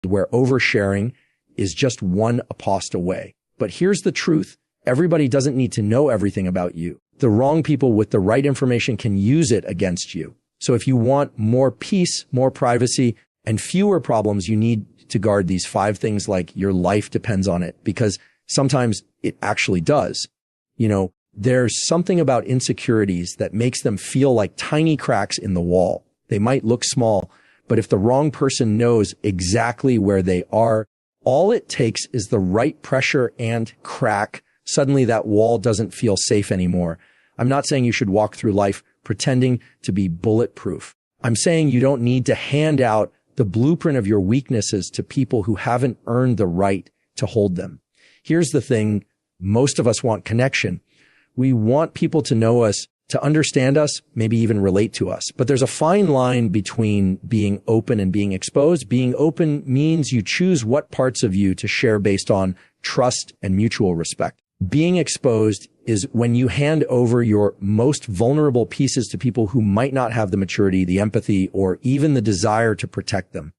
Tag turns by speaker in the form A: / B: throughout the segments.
A: where oversharing is just one apost away. But here's the truth. Everybody doesn't need to know everything about you. The wrong people with the right information can use it against you. So if you want more peace, more privacy, and fewer problems, you need to guard these 5 things like your life depends on it, because sometimes it actually does. There's something about insecurities that makes them feel like tiny cracks in the wall. They might look small, but if the wrong person knows exactly where they are, all it takes is the right pressure and crack. Suddenly that wall doesn't feel safe anymore. I'm not saying you should walk through life pretending to be bulletproof. I'm saying you don't need to hand out the blueprint of your weaknesses to people who haven't earned the right to hold them. Here's the thing. Most of us want connection. We want people to know us, to understand us, maybe even relate to us. But there's a fine line between being open and being exposed. Being open means you choose what parts of you to share based on trust and mutual respect. Being exposed is when you hand over your most vulnerable pieces to people who might not have the maturity, the empathy, or even the desire to protect them.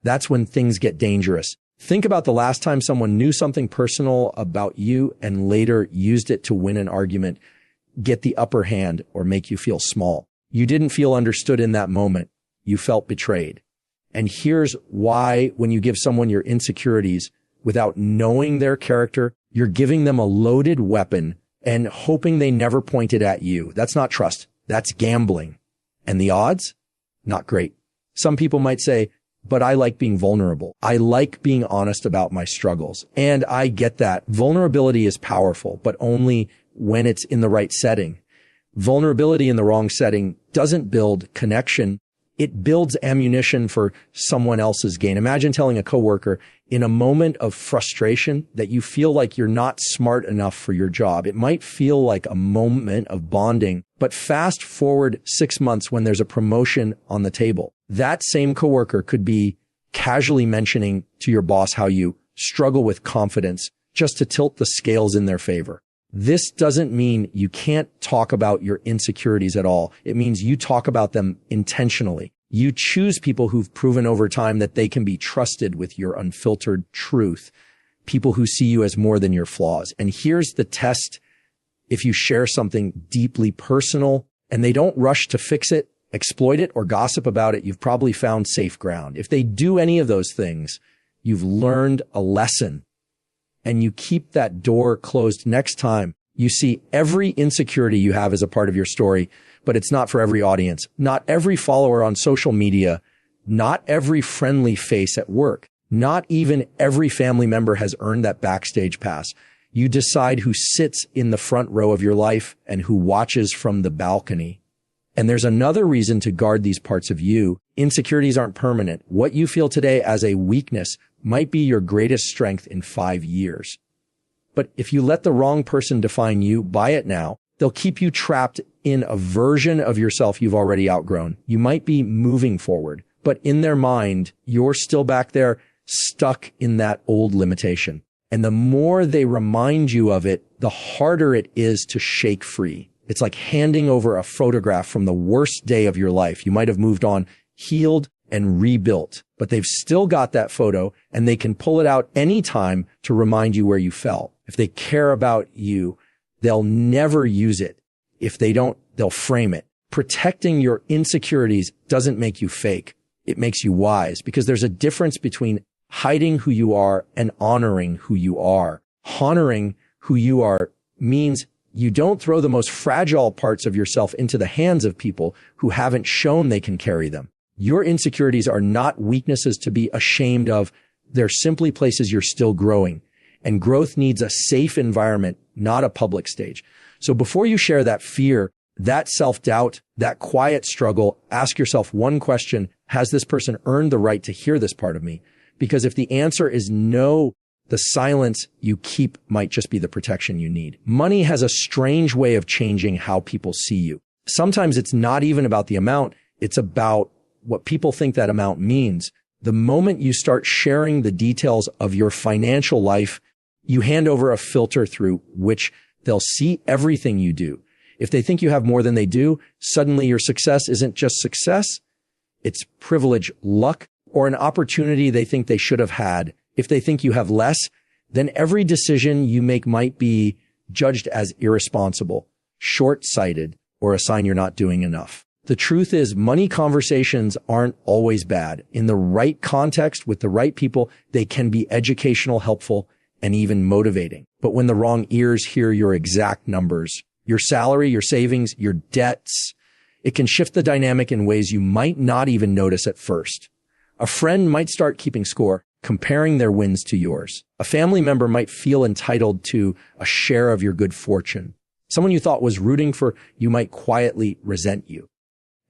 A: That's when things get dangerous. Think about the last time someone knew something personal about you and later used it to win an argument, get the upper hand, or make you feel small. You didn't feel understood in that moment. You felt betrayed. And here's why: when you give someone your insecurities without knowing their character, you're giving them a loaded weapon and hoping they never point it at you. That's not trust. That's gambling. And the odds? Not great. Some people might say, but I like being vulnerable. I like being honest about my struggles. And I get that. Vulnerability is powerful, but only when it's in the right setting. Vulnerability in the wrong setting doesn't build connection. It builds ammunition for someone else's gain. Imagine telling a coworker in a moment of frustration that you feel like you're not smart enough for your job. It might feel like a moment of bonding, but fast forward 6 months when there's a promotion on the table. That same coworker could be casually mentioning to your boss how you struggle with confidence just to tilt the scales in their favor. This doesn't mean you can't talk about your insecurities at all. It means you talk about them intentionally. You choose people who've proven over time that they can be trusted with your unfiltered truth, people who see you as more than your flaws. And here's the test. If you share something deeply personal and they don't rush to fix it, exploit it, or gossip about it, you've probably found safe ground. If they do any of those things, you've learned a lesson. And you keep that door closed next time you see every insecurity you have as a part of your story, but it's not for every audience. Not every follower on social media, not every friendly face at work, not even every family member has earned that backstage pass. You decide who sits in the front row of your life and who watches from the balcony. And there's another reason to guard these parts of you. Insecurities aren't permanent. What you feel today as a weakness might be your greatest strength in 5 years. But if you let the wrong person define you, buy it now. They'll keep you trapped in a version of yourself you've already outgrown. You might be moving forward, but in their mind, you're still back there, stuck in that old limitation. And the more they remind you of it, the harder it is to shake free. It's like handing over a photograph from the worst day of your life. You might have moved on, healed, and rebuilt, but they've still got that photo and they can pull it out anytime to remind you where you fell. If they care about you, they'll never use it. If they don't, they'll frame it. Protecting your insecurities doesn't make you fake. It makes you wise, because there's a difference between hiding who you are and honoring who you are. Honoring who you are means you don't throw the most fragile parts of yourself into the hands of people who haven't shown they can carry them. Your insecurities are not weaknesses to be ashamed of. They're simply places you're still growing. And growth needs a safe environment, not a public stage. So before you share that fear, that self-doubt, that quiet struggle, ask yourself one question: has this person earned the right to hear this part of me? Because if the answer is no, the silence you keep might just be the protection you need. Money has a strange way of changing how people see you. Sometimes it's not even about the amount. It's about what people think that amount means. The moment you start sharing the details of your financial life, you hand over a filter through which they'll see everything you do. If they think you have more than they do, suddenly your success isn't just success. It's privilege, luck, or an opportunity they think they should have had. If they think you have less, then every decision you make might be judged as irresponsible, short-sighted, or a sign you're not doing enough. The truth is, money conversations aren't always bad. In the right context, with the right people, they can be educational, helpful, and even motivating. But when the wrong ears hear your exact numbers, your salary, your savings, your debts, it can shift the dynamic in ways you might not even notice at first. A friend might start keeping score, comparing their wins to yours. A family member might feel entitled to a share of your good fortune. Someone you thought was rooting for you might quietly resent you.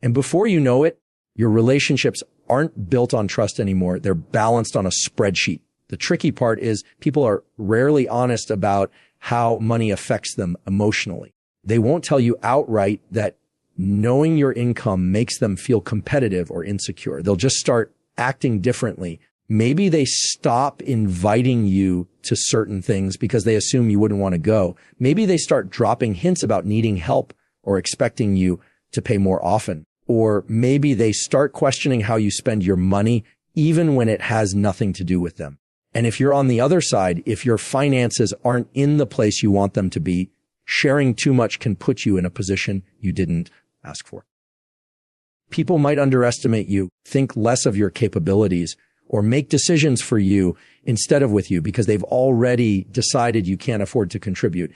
A: And before you know it, your relationships aren't built on trust anymore. They're balanced on a spreadsheet. The tricky part is people are rarely honest about how money affects them emotionally. They won't tell you outright that knowing your income makes them feel competitive or insecure. They'll just start acting differently. Maybe they stop inviting you to certain things because they assume you wouldn't want to go. Maybe they start dropping hints about needing help or expecting you to pay more often. Or maybe they start questioning how you spend your money, even when it has nothing to do with them. And if you're on the other side, if your finances aren't in the place you want them to be, sharing too much can put you in a position you didn't ask for. People might underestimate you, think less of your capabilities, or make decisions for you instead of with you because they've already decided you can't afford to contribute.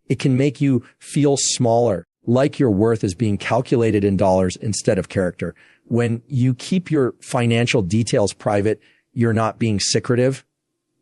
A: It can make you feel smaller, like your worth is being calculated in dollars instead of character. When you keep your financial details private, you're not being secretive.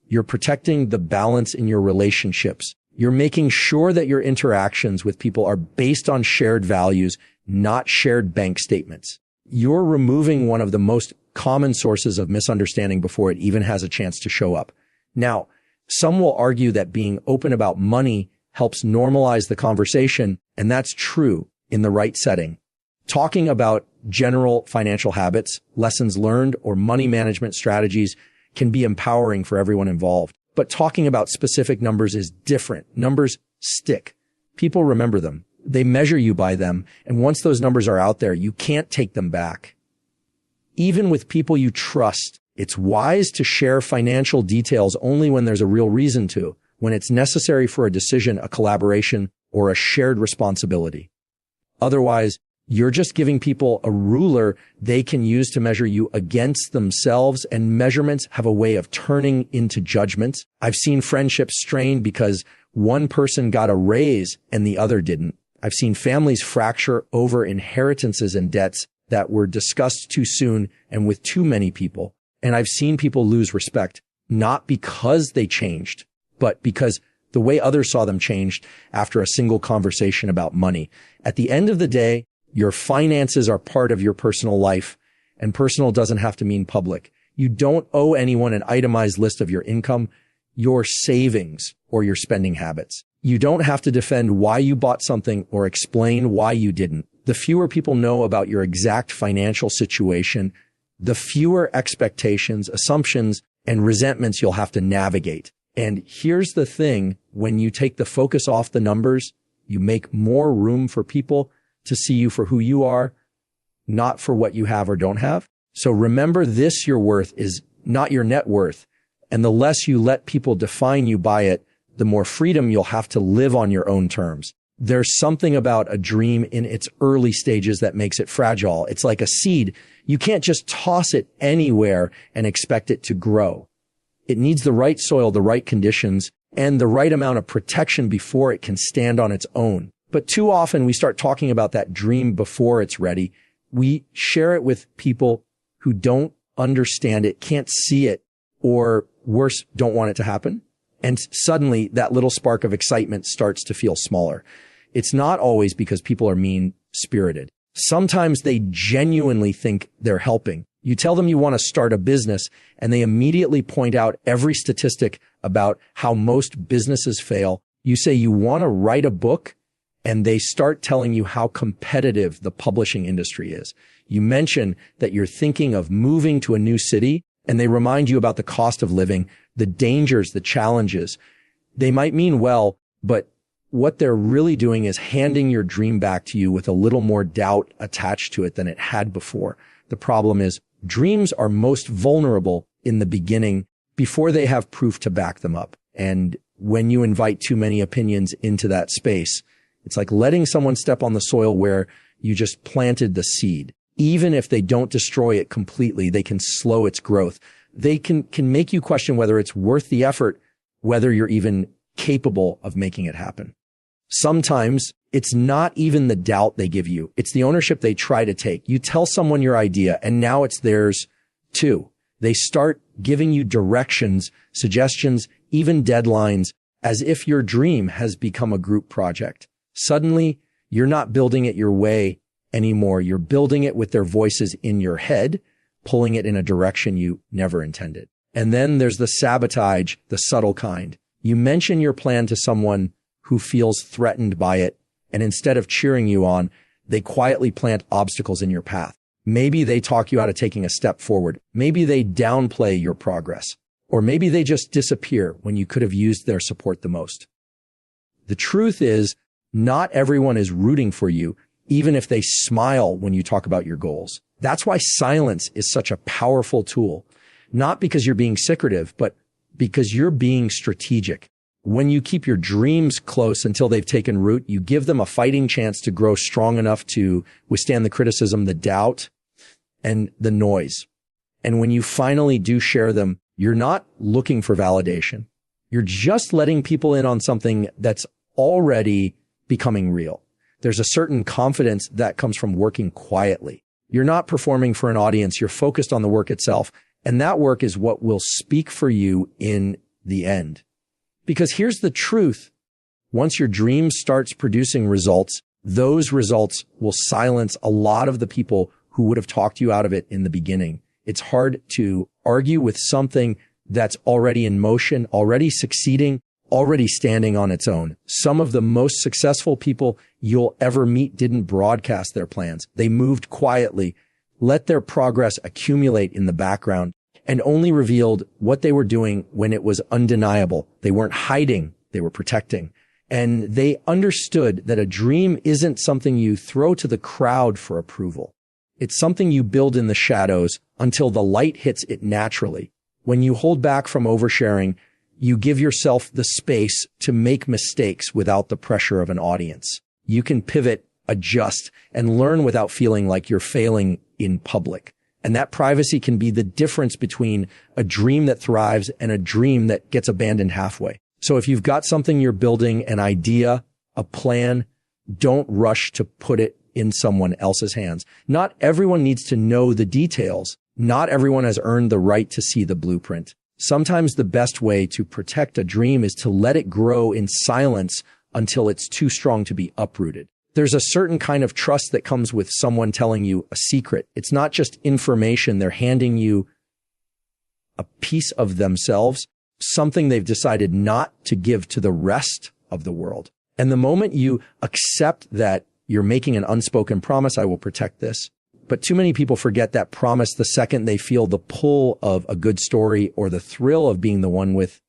A: You're protecting the balance in your relationships. You're making sure that your interactions with people are based on shared values, not shared bank statements. You're removing one of the most common sources of misunderstanding before it even has a chance to show up. Now, some will argue that being open about money helps normalize the conversation, and that's true in the right setting. Talking about general financial habits, lessons learned, or money management strategies can be empowering for everyone involved. But talking about specific numbers is different. Numbers stick. People remember them. They measure you by them. And once those numbers are out there, you can't take them back. Even with people you trust, it's wise to share financial details only when there's a real reason to, when it's necessary for a decision, a collaboration, or a shared responsibility. Otherwise, you're just giving people a ruler they can use to measure you against themselves, and measurements have a way of turning into judgments. I've seen friendships strain because one person got a raise and the other didn't. I've seen families fracture over inheritances and debts that were discussed too soon and with too many people. And I've seen people lose respect, not because they changed, but because the way others saw them changed after a single conversation about money. At the end of the day, your finances are part of your personal life, and personal doesn't have to mean public. You don't owe anyone an itemized list of your income, your savings, or your spending habits. You don't have to defend why you bought something or explain why you didn't. The fewer people know about your exact financial situation, the fewer expectations, assumptions, and resentments you'll have to navigate. And here's the thing, when you take the focus off the numbers, you make more room for people to see you for who you are, not for what you have or don't have. So remember this, your worth is not your net worth. And the less you let people define you by it, the more freedom you'll have to live on your own terms. There's something about a dream in its early stages that makes it fragile. It's like a seed. You can't just toss it anywhere and expect it to grow. It needs the right soil, the right conditions, and the right amount of protection before it can stand on its own. But too often we start talking about that dream before it's ready. We share it with people who don't understand it, can't see it, or worse, don't want it to happen. And suddenly that little spark of excitement starts to feel smaller. It's not always because people are mean-spirited. Sometimes they genuinely think they're helping. You tell them you want to start a business and they immediately point out every statistic about how most businesses fail. You say you want to write a book and they start telling you how competitive the publishing industry is. You mention that you're thinking of moving to a new city and they remind you about the cost of living, the dangers, the challenges. They might mean well, but what they're really doing is handing your dream back to you with a little more doubt attached to it than it had before. The problem is Dreams are most vulnerable in the beginning before they have proof to back them up. And when you invite too many opinions into that space, it's like letting someone step on the soil where you just planted the seed. Even if they don't destroy it completely, they can slow its growth. They can make you question whether it's worth the effort, whether you're even capable of making it happen. Sometimes it's not even the doubt they give you. It's the ownership they try to take. You tell someone your idea and now it's theirs too. They start giving you directions, suggestions, even deadlines, as if your dream has become a group project. Suddenly, you're not building it your way anymore. You're building it with their voices in your head, pulling it in a direction you never intended. And then there's the sabotage, the subtle kind. You mention your plan to someone who feels threatened by it, and instead of cheering you on, they quietly plant obstacles in your path. Maybe they talk you out of taking a step forward. Maybe they downplay your progress. Or maybe they just disappear when you could have used their support the most. The truth is, not everyone is rooting for you, even if they smile when you talk about your goals. That's why silence is such a powerful tool. Not because you're being secretive, but because you're being strategic. When you keep your dreams close until they've taken root, you give them a fighting chance to grow strong enough to withstand the criticism, the doubt, and the noise. And when you finally do share them, you're not looking for validation. You're just letting people in on something that's already becoming real. There's a certain confidence that comes from working quietly. You're not performing for an audience. You're focused on the work itself. And that work is what will speak for you in the end. Because here's the truth. Once your dream starts producing results, those results will silence a lot of the people who would have talked you out of it in the beginning. It's hard to argue with something that's already in motion, already succeeding, already standing on its own. Some of the most successful people you'll ever meet didn't broadcast their plans. They moved quietly, let their progress accumulate in the background, and only revealed what they were doing when it was undeniable. They weren't hiding, they were protecting. And they understood that a dream isn't something you throw to the crowd for approval. It's something you build in the shadows until the light hits it naturally. When you hold back from oversharing, you give yourself the space to make mistakes without the pressure of an audience. You can pivot, adjust, and learn without feeling like you're failing in public. And that privacy can be the difference between a dream that thrives and a dream that gets abandoned halfway. So if you've got something you're building, an idea, a plan, don't rush to put it in someone else's hands. Not everyone needs to know the details. Not everyone has earned the right to see the blueprint. Sometimes the best way to protect a dream is to let it grow in silence until it's too strong to be uprooted. There's a certain kind of trust that comes with someone telling you a secret. It's not just information. They're handing you a piece of themselves, something they've decided not to give to the rest of the world. And the moment you accept that you're making an unspoken promise, I will protect this. But too many people forget that promise the second they feel the pull of a good story or the thrill of being the one with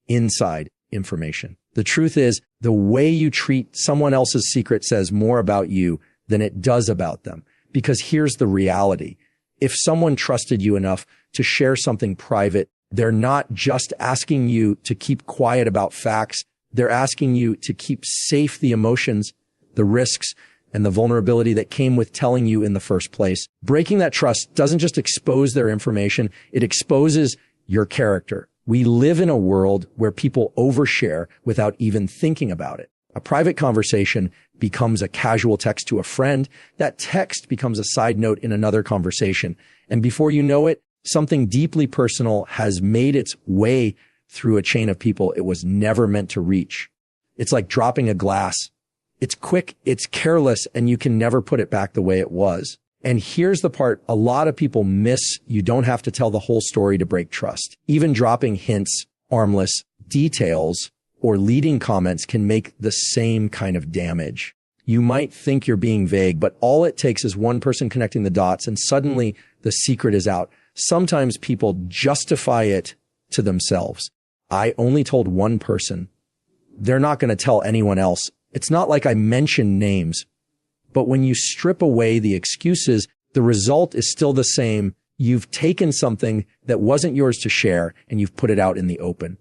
A: inside information. The truth is, the way you treat someone else's secret says more about you than it does about them. Because here's the reality. If someone trusted you enough to share something private, they're not just asking you to keep quiet about facts. They're asking you to keep safe the emotions, the risks, and the vulnerability that came with telling you in the first place. Breaking that trust doesn't just expose their information, it exposes your character. We live in a world where people overshare without even thinking about it. A private conversation becomes a casual text to a friend. That text becomes a side note in another conversation. And before you know it, something deeply personal has made its way through a chain of people it was never meant to reach. It's like dropping a glass. It's quick, it's careless, and you can never put it back the way it was. And here's the part a lot of people miss. You don't have to tell the whole story to break trust. Even dropping hints, harmless details, or leading comments can make the same kind of damage. You might think you're being vague, but all it takes is one person connecting the dots, and suddenly the secret is out. Sometimes people justify it to themselves. I only told one person. They're not going to tell anyone else. It's not like I mentioned names. But when you strip away the excuses, the result is still the same. You've taken something that wasn't yours to share and you've put it out in the open.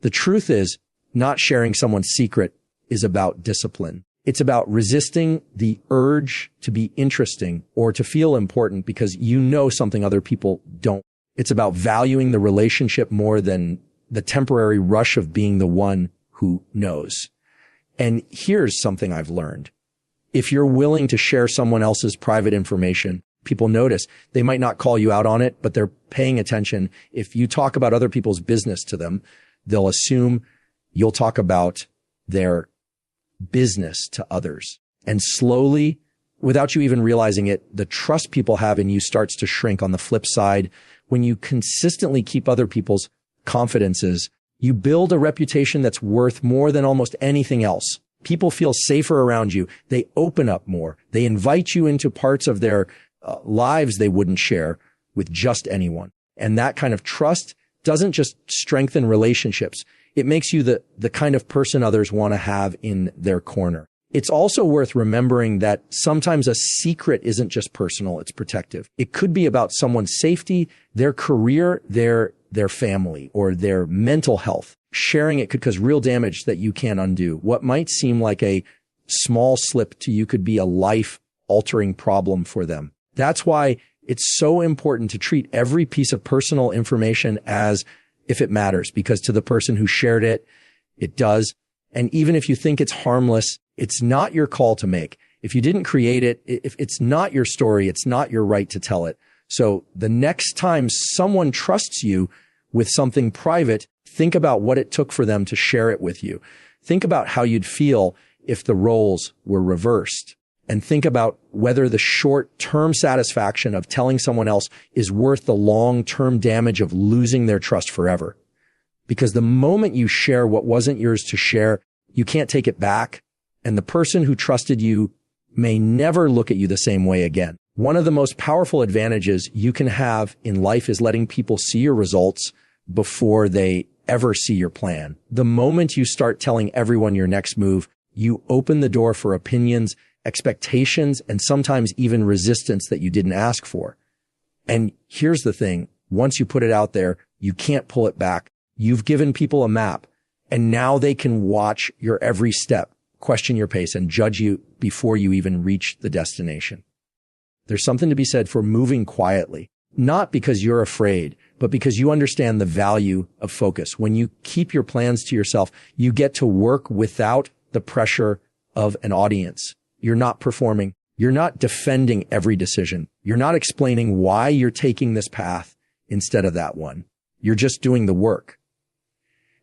A: The truth is, not sharing someone's secret is about discipline. It's about resisting the urge to be interesting or to feel important because you know something other people don't. It's about valuing the relationship more than the temporary rush of being the one who knows. And here's something I've learned. If you're willing to share someone else's private information, people notice. They might not call you out on it, but they're paying attention. If you talk about other people's business to them, they'll assume you'll talk about their business to others. And slowly, without you even realizing it, the trust people have in you starts to shrink. On the flip side, when you consistently keep other people's confidences, you build a reputation that's worth more than almost anything else. People feel safer around you. They open up more. They invite you into parts of their lives they wouldn't share with just anyone. And that kind of trust doesn't just strengthen relationships. It makes you the kind of person others want to have in their corner. It's also worth remembering that sometimes a secret isn't just personal, it's protective. It could be about someone's safety, their career, their family, or their mental health. Sharing it could cause real damage that you can't undo. What might seem like a small slip to you could be a life-altering problem for them. That's why it's so important to treat every piece of personal information as if it matters, because to the person who shared it, it does. And even if you think it's harmless, it's not your call to make. If you didn't create it, if it's not your story, it's not your right to tell it. So the next time someone trusts you with something private, think about what it took for them to share it with you. Think about how you'd feel if the roles were reversed. And think about whether the short-term satisfaction of telling someone else is worth the long-term damage of losing their trust forever. Because the moment you share what wasn't yours to share, you can't take it back. And the person who trusted you may never look at you the same way again. One of the most powerful advantages you can have in life is letting people see your results before they ever see your plan. The moment you start telling everyone your next move, you open the door for opinions, expectations, and sometimes even resistance that you didn't ask for. And here's the thing. Once you put it out there, you can't pull it back. You've given people a map, and now they can watch your every step, question your pace, and judge you before you even reach the destination. There's something to be said for moving quietly, not because you're afraid, but because you understand the value of focus. When you keep your plans to yourself, you get to work without the pressure of an audience. You're not performing. You're not defending every decision. You're not explaining why you're taking this path instead of that one. You're just doing the work.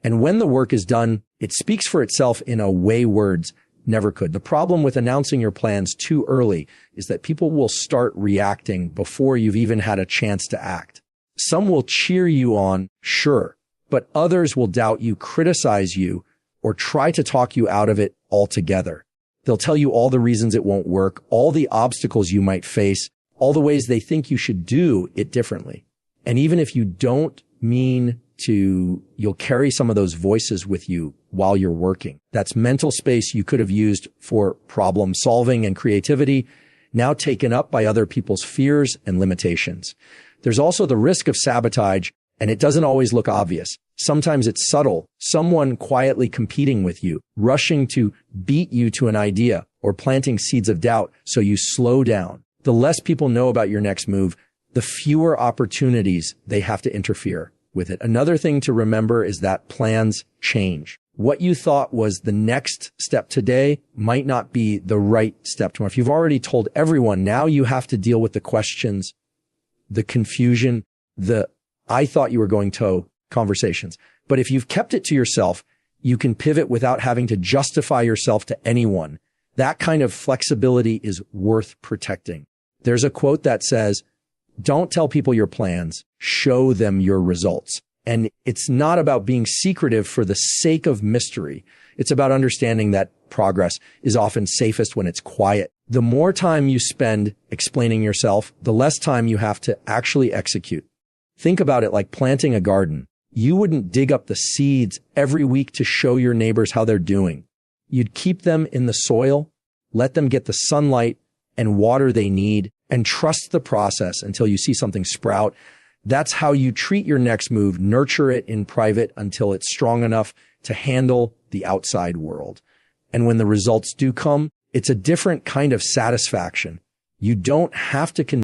A: And when the work is done, it speaks for itself in a way words never could. The problem with announcing your plans too early is that people will start reacting before you've even had a chance to act. Some will cheer you on, sure, but others will doubt you, criticize you, or try to talk you out of it altogether. They'll tell you all the reasons it won't work, all the obstacles you might face, all the ways they think you should do it differently. And even if you don't mean to, you'll carry some of those voices with you while you're working. That's mental space you could have used for problem solving and creativity, now taken up by other people's fears and limitations. There's also the risk of sabotage, and it doesn't always look obvious. Sometimes it's subtle. Someone quietly competing with you, rushing to beat you to an idea, or planting seeds of doubt so you slow down. The less people know about your next move, the fewer opportunities they have to interfere with it. Another thing to remember is that plans change. What you thought was the next step today might not be the right step tomorrow. If you've already told everyone, now you have to deal with the questions, the confusion, the I thought you were going to conversations. But if you've kept it to yourself, you can pivot without having to justify yourself to anyone. That kind of flexibility is worth protecting. There's a quote that says, don't tell people your plans, show them your results. And it's not about being secretive for the sake of mystery. It's about understanding that progress is often safest when it's quiet. The more time you spend explaining yourself, the less time you have to actually execute. Think about it like planting a garden. You wouldn't dig up the seeds every week to show your neighbors how they're doing. You'd keep them in the soil, let them get the sunlight and water they need, and trust the process until you see something sprout. That's how you treat your next move. Nurture it in private until it's strong enough to handle the outside world. And when the results do come, it's a different kind of satisfaction. You don't have to